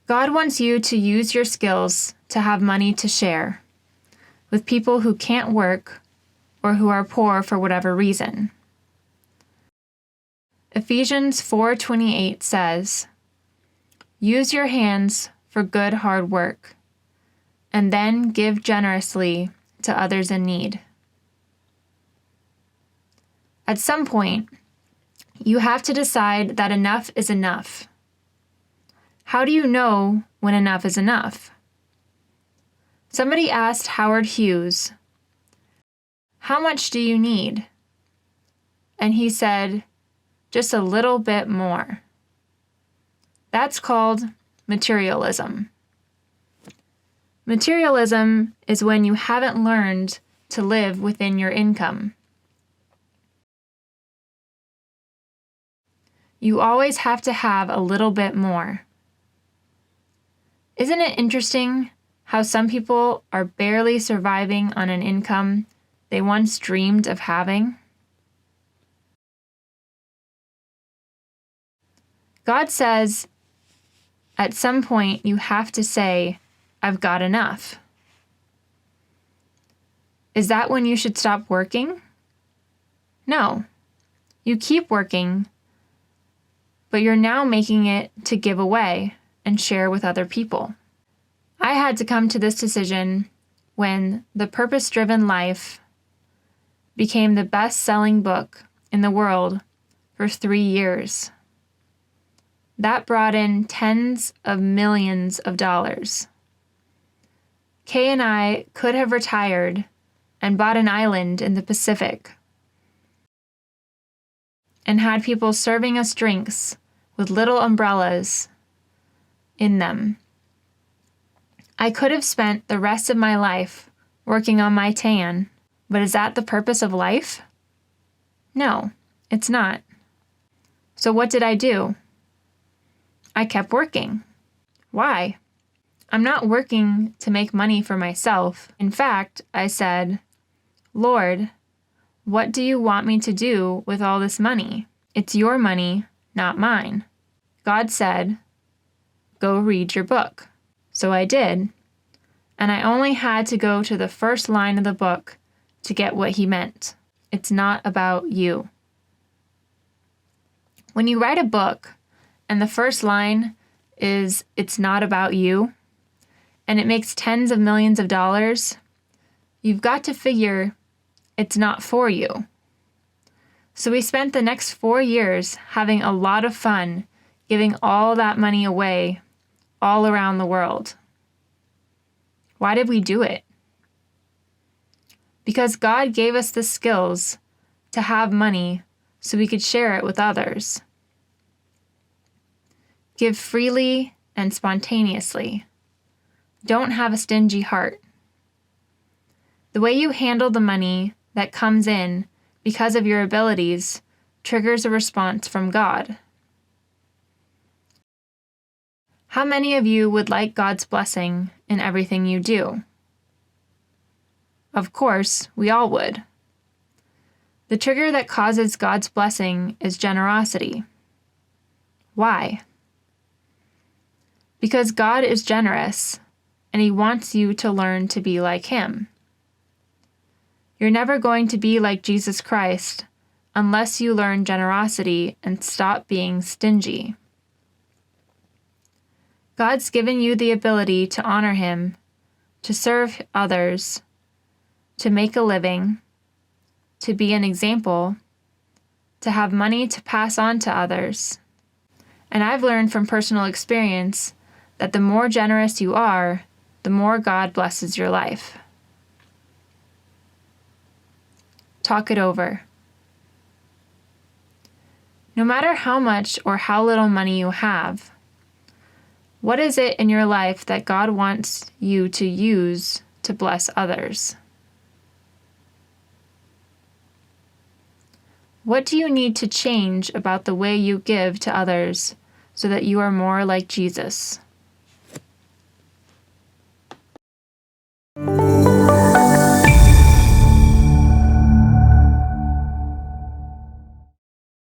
God wants you to use your skills to have money to share with people who can't work or who are poor for whatever reason. Ephesians 4:28 says, "Use your hands for good hard work, and then give generously to others in need." At some point, you have to decide that enough is enough. How do you know when enough is enough? Somebody asked Howard Hughes, "How much do you need?" And he said, "Just a little bit more." That's called materialism. Materialism is when you haven't learned to live within your income. You always have to have a little bit more. Isn't it interesting how some people are barely surviving on an income they once dreamed of having? God says, at some point you have to say, "I've got enough." Is that when you should stop working? No. You keep working, but you're now making it to give away and share with other people. I had to come to this decision when The Purpose-Driven Life became the best-selling book in the world for 3 years. That brought in tens of millions of dollars. Kay and I could have retired and bought an island in the Pacific and had people serving us drinks with little umbrellas in them. I could have spent the rest of my life working on my tan, but is that the purpose of life? No, it's not. So what did I do? I kept working. Why? I'm not working to make money for myself. In fact, I said, "Lord, what do you want me to do with all this money? It's your money, not mine." God said, "Go read your book." So I did, and I only had to go to the first line of the book to get what he meant. It's not about you. When you write a book and the first line is, "It's not about you," and it makes tens of millions of dollars, you've got to figure it's not for you. So we spent the next 4 years having a lot of fun giving all that money away all around the world. Why did we do it? Because God gave us the skills to have money so we could share it with others. Give freely and spontaneously. Don't have a stingy heart. The way you handle the money that comes in because of your abilities triggers a response from God. How many of you would like God's blessing in everything you do? Of course, we all would. The trigger that causes God's blessing is generosity. Why? Because God is generous, and He wants you to learn to be like Him. You're never going to be like Jesus Christ unless you learn generosity and stop being stingy. God's given you the ability to honor Him, to serve others, to make a living, to be an example, to have money to pass on to others. And I've learned from personal experience that the more generous you are, the more God blesses your life. Talk it over. No matter how much or how little money you have, what is it in your life that God wants you to use to bless others? What do you need to change about the way you give to others so that you are more like Jesus?